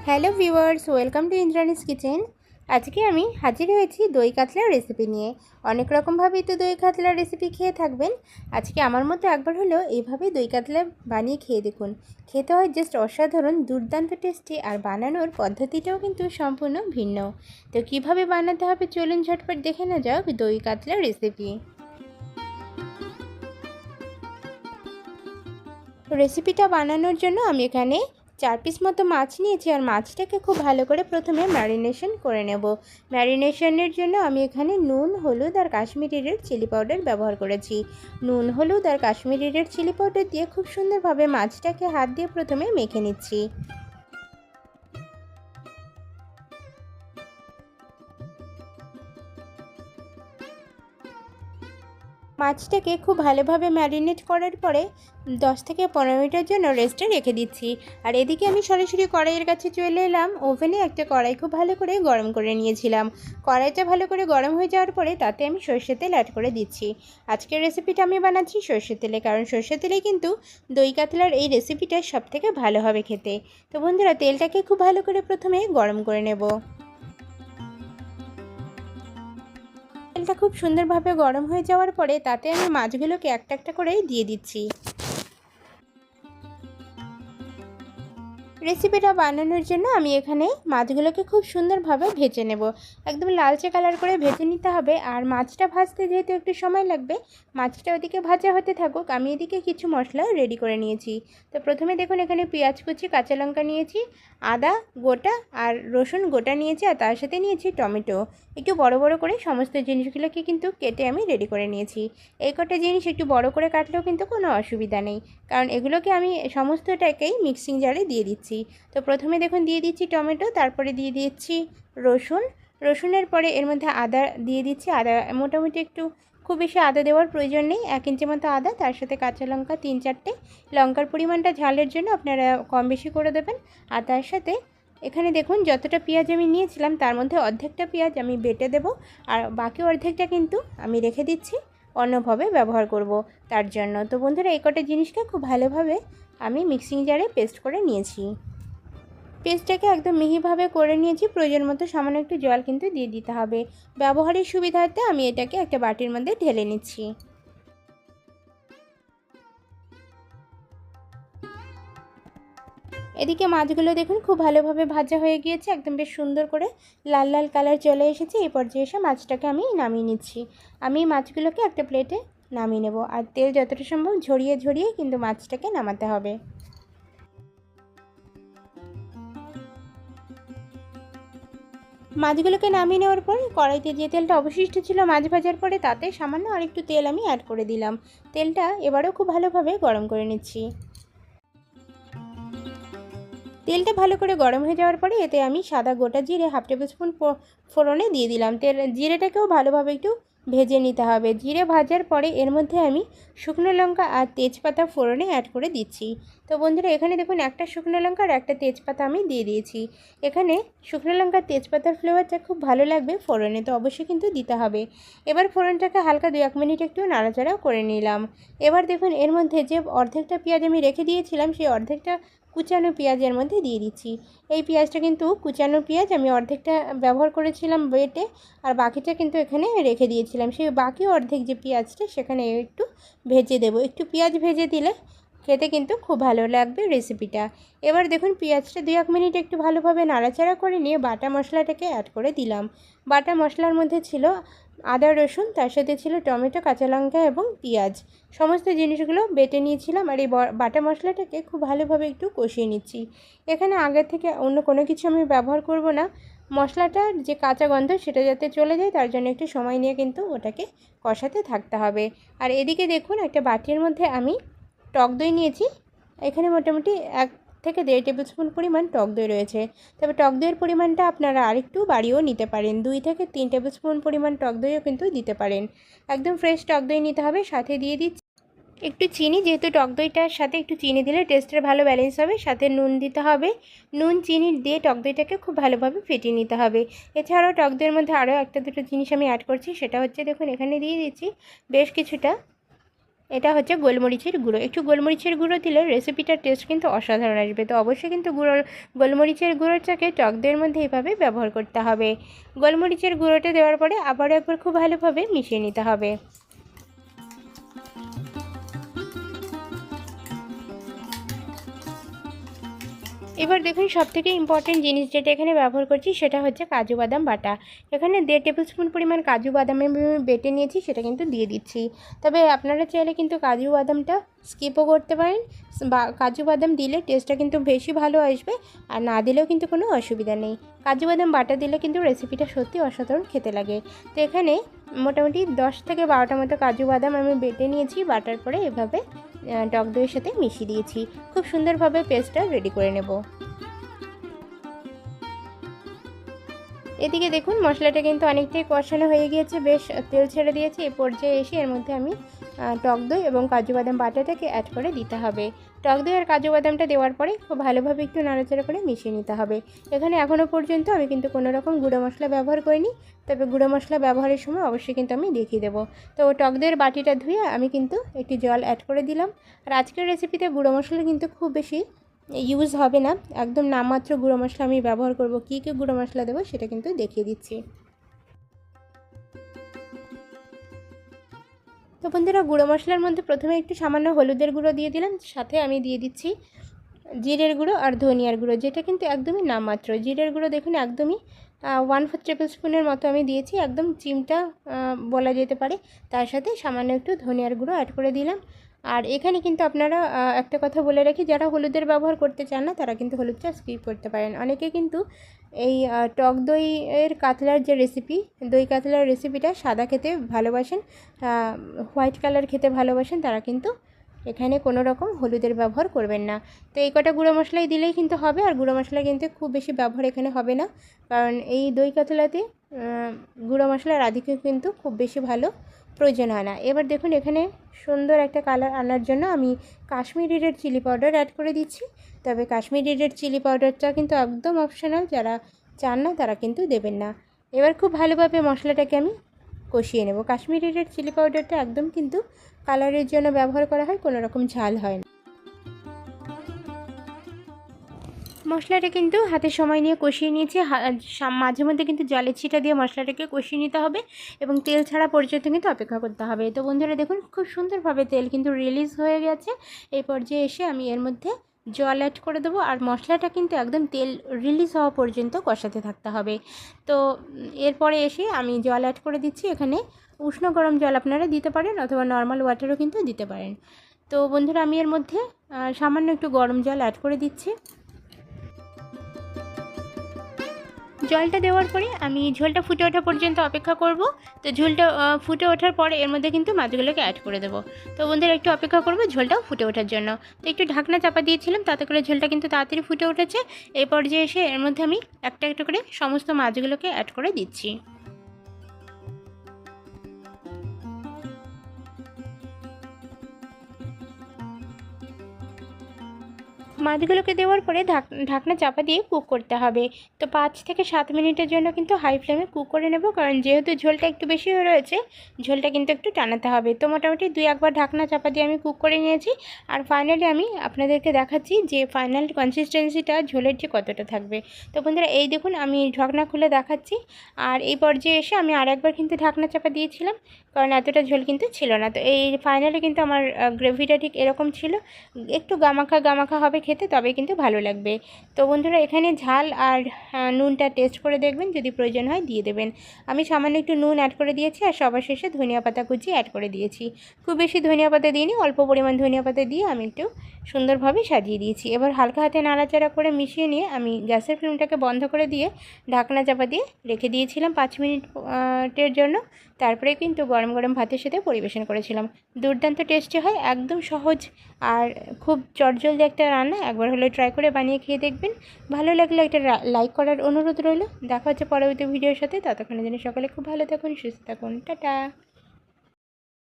Hello viewers, welcome to Indrani's kitchen. আজকে আমি হাজির হয়েছি দই কাতলার রেসিপি নিয়ে। অনেক রকমভাবেই তো দই কাতলার রেসিপি খেয়ে থাকবেন। আজকে আমার মতো একবার হলেও এইভাবে দই কাতলা বানিয়ে খেয়ে দেখুন। খেতে হয় জাস্ট অসাধারণ, দুর্দান্ত টেস্টি, আর বানানোর পদ্ধতিটাও কিন্তু সম্পূর্ণ ভিন্ন। তো কিভাবে বানাতে হবে চলুন ঝটপট দেখে না যাক দই কাতলার রেসিপিটা বানানোর জন্য আমি এখানে 4 পিস মতো মাছ নিয়েছি, আর মাছটাকে খুব ভালো করে প্রথমে ম্যারিনেশন করে নেব। ম্যারিনেশনের জন্য আমি এখানে নুন, হলুদ আর কাশ্মীরি রেড চিলি পাউডার ব্যবহার করেছি। নুন, হলুদ আর কাশ্মীরি রেড চিলি পাউডার দিয়ে খুব সুন্দরভাবে মাছটাকে হাত দিয়ে প্রথমে মেখে নিচ্ছি। মাছটাকে খুব ভালোভাবে ম্যারিনেট করার পরে 10 থেকে 15 মিনিটের জন্য রেস্টে রেখে দিচ্ছি। আর এদিকে আমি সরাসরি কড়াইয়ের কাছে চলে এলাম। ওভেনে একটা কড়াই খুব ভালো করে গরম করে নিয়েছিলাম। কড়াইটা ভালো করে গরম হয়ে যাওয়ার পরে তাতে আমি সরষের তেল অ্যাড করে দিচ্ছি। আজকের রেসিপিটা আমি বানাচ্ছি সরষের তেলে, কারণ সরষের তেলে কিন্তু দই কাতলার এই রেসিপিটা সবথেকে ভালো হবে খেতে। তো বন্ধুরা, তেলটাকে খুব ভালো করে প্রথমে গরম করে নেব। তেলটা খুব সুন্দরভাবে গরম হয়ে যাওয়ার পরে তাতে আমি মাছগুলোকে একটা একটা করে দিয়ে দিচ্ছি। রেসিপিটা বানানোর জন্য আমি এখানে মাছগুলোকে খুব সুন্দরভাবে ভেজে নেব। একদম লালচে কালার করে ভেজে নিতে হবে। আর মাছটা ভাজতে যেহেতু একটু সময় লাগবে, মাছটা ওদিকে ভাজা হতে থাকুক, আমি এদিকে কিছু মশলা রেডি করে নিয়েছি। তো প্রথমে দেখুন এখানে পেঁয়াজ কুচি, কাঁচা লঙ্কা নিয়েছি, আদা গোটা আর রসুন গোটা নিয়েছি, আর তার সাথে নিয়েছি টমেটো। একটু বড় বড় করে সমস্ত জিনিসগুলোকে কিন্তু কেটে আমি রেডি করে নিয়েছি। এই কটা জিনিস একটু বড় করে কাটলেও কিন্তু কোনো অসুবিধা নেই, কারণ এগুলোকে আমি সমস্তটাকেই মিক্সিং জারে দিয়ে দিচ্ছি। তো প্রথমে দেখুন দিয়ে দিচ্ছি টমেটো, তারপরে দিয়ে দিচ্ছি রসুন। রসুনের পরে এর মধ্যে আদা দিয়ে দিচ্ছি। আদা মোটামুটি একটু, খুব বেশি আদা দেওয়ার প্রয়োজন নেই, 1 ইঞ্চি মতো আদা, তার সাথে কাঁচা লঙ্কা 3-4টে। লঙ্কার পরিমাণটা ঝালের জন্য আপনারা কম বেশি করে দেবেন। আর তার সাথে এখানে দেখুন যতটা পেঁয়াজ আমি নিয়েছিলাম তার মধ্যে অর্ধেকটা পেঁয়াজ আমি বেটে দেব, আর বাকি অর্ধেকটা কিন্তু আমি রেখে দিচ্ছি, অন্যভাবে ব্যবহার করব তার জন্য। তো বন্ধুরা, এই কটা জিনিসকে খুব ভালোভাবে আমি মিক্সিং জারে পেস্ট করে নিয়েছি। পেস্টটাকে একদম মিহিভাবে করে নিয়েছি। প্রয়োজন মতো সামান্য একটু জল কিন্তু দিয়ে দিতে হবে। ব্যবহারের সুবিধার্থে আমি এটাকে একটা বাটির মধ্যে ঢেলে নিচ্ছি। এদিকে মাছগুলো দেখুন খুব ভালোভাবে ভাজা হয়ে গিয়েছে, একদম বেশ সুন্দর করে লাল লাল কালার চলে এসেছে। এই পর্যায়ে এসে মাছটাকে আমি নামিয়ে নিচ্ছি। আমি মাছগুলোকে একটা প্লেটে নামিয়ে নেব, আর তেল যতটা সম্ভব ঝরিয়ে ঝরিয়ে কিন্তু মাছটাকে নামাতে হবে। মাছগুলোকে নামিয়ে নেওয়ার পর কড়াইতে যে তেলটা অবশিষ্ট ছিল মাছ ভাজার পরে, তাতে সামান্য আরেকটু তেল আমি অ্যাড করে দিলাম। তেলটা এবারেও খুব ভালোভাবে গরম করে নিচ্ছি। তেলটা ভালো করে গরম হয়ে যাওয়ার পরে এতে আমি সাদা গোটা জিরে 1/2 টেবিল স্পুন ফোড়নে দিয়ে দিলাম। জিরেটাকেও ভালোভাবে একটু ভেজে নিতে হবে। জিরে ভাজার পরে এর মধ্যে আমি শুকনো লঙ্কা আর তেজপাতা ফোড়নে অ্যাড করে দিচ্ছি। তো বন্ধুরা, এখানে দেখুন একটা শুকনো লঙ্কা আর একটা তেজপাতা আমি দিয়ে দিয়েছি। এখানে শুকনো লঙ্কা তেজপাতার ফ্লেভারটা খুব ভালো লাগবে ফোড়নে, তো অবশ্যই কিন্তু দিতে হবে। এবার ফোড়নটাকে হালকা 2-1 মিনিট একটু নাড়াচাড়াও করে নিলাম। এবার দেখুন এর মধ্যে যে অর্ধেকটা পেঁয়াজ আমি রেখে দিয়েছিলাম, সেই অর্ধেকটা কুচানো পেঁয়াজের মধ্যে দিয়ে দিচ্ছি। এই পেঁয়াজটা কিন্তু কুচানো পেঁয়াজ, আমি অর্ধেকটা ব্যবহার করেছিলাম বেটে, আর বাকিটা কিন্তু এখানে রেখে দিয়েছিলাম। সেই বাকি অর্ধেক যে পেঁয়াজটা সেখানে একটু ভেজে দেব। একটু পেঁয়াজ ভেজে দিলে খেতে কিন্তু খুব ভালো লাগবে রেসিপিটা। এবার দেখুন পেঁয়াজটা 2-1 মিনিট একটু ভালোভাবে নাড়াচাড়া করে নিয়ে বাটা মশলাটাকে অ্যাড করে দিলাম। বাটা মশলার মধ্যে ছিল আদা রসুন, তার সাথে ছিল টমেটো, কাঁচা লঙ্কা এবং পেঁয়াজ। সমস্ত জিনিসগুলো বেটে নিয়েছিলাম, আর এই বাটা মশলাটাকে খুব ভালোভাবে একটু কষিয়ে নিচ্ছি। এখানে আগে থেকে অন্য কোনো কিছু আমি ব্যবহার করব না। মশলাটার যে কাঁচা গন্ধ সেটা যাতে চলে যায়, তার জন্য একটু সময় নিয়ে কিন্তু ওটাকে কষাতে থাকতে হবে। আর এদিকে দেখুন একটা বাটির মধ্যে আমি টক দই নিয়েছি। এখানে মোটামুটি 1 থেকে 1.5 টেবিল স্পুন পরিমাণ টক দই রয়েছে। তবে টক দইয়ের পরিমাণটা আপনারা আরেকটু বাড়িয়েও নিতে পারেন। 2 থেকে 3 টেবিল স্পুন পরিমাণ টক দইও কিন্তু দিতে পারেন। একদম ফ্রেশ টক দই নিতে হবে। সাথে দিয়ে দিচ্ছি একটু চিনি, যেহেতু টক দইটার সাথে একটু চিনি দিলে টেস্টের ভালো ব্যালেন্স হবে। সাথে নুন দিতে হবে। নুন চিনি দিয়ে টক দইটাকে খুব ভালোভাবে ফেটিয়ে নিতে হবে। এছাড়াও টক দইয়ের মধ্যে আরও 1-2টো জিনিস আমি অ্যাড করছি, সেটা হচ্ছে দেখুন এখানে দিয়ে দিচ্ছি বেশ কিছুটা এটা হচ্ছে গোলমরিচের গুঁড়ো। একটু গোলমরিচের গুঁড়ো দিলে রেসিপিটার টেস্ট কিন্তু অসাধারণ আসবে। তো অবশ্যই কিন্তু গোলমরিচের গুঁড়োটাকে টক দইয়ের মধ্যে এইভাবে ব্যবহার করতে হবে। গোলমরিচের গুঁড়োটা দেওয়ার পরে আবারও একবার খুব ভালোভাবে মিশিয়ে নিতে হবে। এবার দেখুন সবথেকে ইম্পর্টেন্ট জিনিস যেটা এখানে ব্যবহার করছি সেটা হচ্ছে কাজু বাদাম বাটা। এখানে 1.5 টেবিল স্পুন পরিমাণ কাজু বাদাম আমি বেটে নিয়েছি, সেটা কিন্তু দিয়ে দিচ্ছি। তবে আপনারা চাইলে কিন্তু কাজু বাদামটা স্কিপও করতে পারেন, বা কাজু বাদাম দিলে টেস্টটা কিন্তু বেশি ভালো আসবে, আর না দিলেও কিন্তু কোনো অসুবিধা নেই। কাজু বাদাম বাটা দিলে কিন্তু রেসিপিটা সত্যি অসাধারণ খেতে লাগে। তো এখানে মোটামুটি 10 থেকে 12টা মতো কাজু বাদাম আমি বেটে নিয়েছি, বাটার পরে এভাবে টক দইয়ের সাথে মিশিয়ে দিয়েছি। খুব সুন্দরভাবে পেস্টটা রেডি করে নেব। এদিকে দেখুন মশলাটা কিন্তু অনেকটাই কষানো হয়ে গিয়েছে, বেশ তেল ছেড়ে দিয়েছে। এই পর্যায়ে এসে এর মধ্যে আমি টক দই এবং কাজু বাদাম বাটাটাকে অ্যাড করে দিতে হবে। টক দই আর কাজু বাদামটা দেওয়ার পরে খুব ভালোভাবে একটু নাড়াচাড়া করে মিশিয়ে নিতে হবে। এখানে এখনও পর্যন্ত আমি কিন্তু কোনো রকম গুঁড়ো মশলা ব্যবহার করিনি, তবে গুঁড়ো মশলা ব্যবহারের সময় অবশ্যই কিন্তু আমি দেখিয়ে দেবো। তো টক দইয়ের বাটিটা ধুয়ে আমি কিন্তু একটি জল অ্যাড করে দিলাম। আর আজকের রেসিপিতে গুঁড়ো মশলা কিন্তু খুব বেশি ইউজ হবে না, একদম নামমাত্র গুঁড়ো মশলা আমি ব্যবহার করব। কী কী গুঁড়ো মশলা দেবো সেটা কিন্তু দেখিয়ে দিচ্ছি। তো বন্ধুরা, গুঁড়ো মশলার মধ্যে প্রথমে একটু সামান্য হলুদের গুঁড়ো দিয়ে দিলাম, সাথে আমি দিয়ে দিচ্ছি জিরের গুঁড়ো আর ধনিয়ার গুঁড়ো, যেটা কিন্তু একদমই নামমাত্র। জিরের গুঁড়ো দেখুন একদমই 1/4 টেবিল স্পুনের মতো আমি দিয়েছি, একদম চিমটা বলা যেতে পারে। তার সাথে সামান্য একটু ধনিয়ার গুঁড়ো অ্যাড করে দিলাম। আর এখানে কিন্তু আপনারা একটা কথা বলে রাখি, যারা হলুদের ব্যবহার করতে চান না তারা কিন্তু হলুদটা স্কিপ করতে পারেন। অনেকে কিন্তু এই টক দইয়ের কাতলার যে রেসিপি, দই কাতলার রেসিপিটা সাদা খেতে ভালোবাসেন, হোয়াইট কালার খেতে ভালোবাসেন, তারা কিন্তু এখানে কোনো রকম হলুদের ব্যবহার করবেন না। তো এই কটা গুঁড়ো মশলাই দিলেই কিন্তু হবে, আর গুঁড়ো মশলা কিন্তু খুব বেশি ব্যবহার এখানে হবে না, কারণ এই দই কাতলাতে গুঁড়ো মশলার আধিক্য কিন্তু খুব বেশি ভালো প্রয়োজন হয় না। এবার দেখুন এখানে সুন্দর একটা কালার আনার জন্য আমি Kashmiri red chilli powder add করে দিচ্ছি। তবে কাশ্মীরি রেড চিলি পাউডারটা কিন্তু একদম অপশনাল, যারা চান না তারা কিন্তু দেবেন না। এবার খুব ভালোভাবে মশলাটাকে আমি কষিয়ে নেব। কাশ্মীরি রেড চিলি পাউডারটা একদম কিন্তু কালারের জন্য ব্যবহার করা হয়, কোনো রকম ঝাল হয় না। মশলাটা কিন্তু হাতে সময় নিয়ে কষিয়ে নিয়েছি, মাঝে মধ্যে কিন্তু জলের ছিটা দিয়ে মশলাটাকে কষিয়ে নিতে হবে এবং তেল ছাড়া পর্যন্ত কিন্তু অপেক্ষা করতে হবে। তো বন্ধুরা দেখুন খুব সুন্দরভাবে তেল কিন্তু রিলিজ হয়ে গেছে। এই পর্যায়ে এসে আমি এর মধ্যে জল অ্যাড করে দেবো, আর মশলাটা কিন্তু একদম তেল রিলিজ হওয়া পর্যন্ত কষাতে থাকতে হবে। তো এরপরে এসে আমি জল অ্যাড করে দিচ্ছি। এখানে উষ্ণ গরম জল আপনারা দিতে পারেন, অথবা নর্মাল ওয়াটারও কিন্তু দিতে পারেন। তো বন্ধুরা আমি এর মধ্যে সামান্য একটু গরম জল অ্যাড করে দিচ্ছি। জলটা দেওয়ার পরে আমি ঝোলটা ফুটে ওঠা পর্যন্ত অপেক্ষা করব। তো ঝোলটা ফুটে ওঠার পরে এর মধ্যে কিন্তু মাছগুলোকে অ্যাড করে দেবো। তো বন্ধুরা একটু অপেক্ষা করবো ঝোলটাও ফুটে ওঠার জন্য। তো একটু ঢাকনা চাপা দিয়েছিলাম, তাতে করে ঝোলটা কিন্তু তাড়াতাড়ি ফুটে উঠেছে। এই পর্যায়ে এসে এর মধ্যে আমি একটা একটা করে সমস্ত মাছগুলোকে অ্যাড করে দিচ্ছি। মাছগুলোকে দেওয়ার পরে ঢাকনা চাপা দিয়ে কুক করতে হবে। তো 5 থেকে 7 মিনিটের জন্য কিন্তু হাই ফ্লেমে কুক করে নেব, কারণ যেহেতু ঝোলটা একটু বেশি হয়ে রয়েছে, ঝোলটা কিন্তু একটু টানাতে হবে। তো মোটামুটি 2-1 বার ঢাকনা চাপা দিয়ে আমি কুক করে নিয়েছি। আর ফাইনালি আমি আপনাদেরকে দেখাচ্ছি যে ফাইনাল কনসিস্টেন্সিটা ঝোলের যে কতটা থাকবে। তো বন্ধুরা এই দেখুন আমি ঢাকনা খুলে দেখাচ্ছি। আর এই পর্যায়ে এসে আমি আরেকবার কিন্তু ঢাকনা চাপা দিয়েছিলাম, কারণ এতটা ঝোল কিন্তু ছিল না। তো এই ফাইনালি কিন্তু আমার গ্রেভিটা ঠিক এরকম ছিল, একটু গামাখা গামাখা হবে খেতে, তবে কিন্তু ভালো লাগবে। তো বন্ধুরা এখানে ঝাল আর নুনটা টেস্ট করে দেখবেন, যদি প্রয়োজন হয় দিয়ে দেবেন। আমি সামান্য একটু নুন অ্যাড করে দিয়েছি, আর সবার শেষে ধনিয়া পাতা কুচি অ্যাড করে দিয়েছি। খুব বেশি ধনিয়া পাতা দিইনি, অল্প পরিমাণ ধনিয়া পাতা দিয়ে আমি একটু সুন্দরভাবে সাজিয়ে দিয়েছি। এবার হালকা হাতে নাড়াচাড়া করে মিশিয়ে নিয়ে আমি গ্যাসের ফ্লেমটাকে বন্ধ করে দিয়ে ঢাকনা চাপা দিয়ে রেখে দিয়েছিলাম 5 মিনিটের জন্য। তারপরে কিন্তু গরম গরম ভাতের সাথে পরিবেশন করেছিলাম। দুর্দান্ত টেস্টি হয়, একদম সহজ আর খুব চটজলদি একটা রান্না। একবার হলে ট্রাই করে বানিয়ে খেয়ে দেখবেন। ভালো লাগলে একটা লাইক করার অনুরোধ রইল। দেখা হচ্ছে পরবর্তী ভিডিওর সাথে। ততক্ষণের জন্য সকলে খুব ভালো থাকুন, সুস্থ থাকুন, টাটা।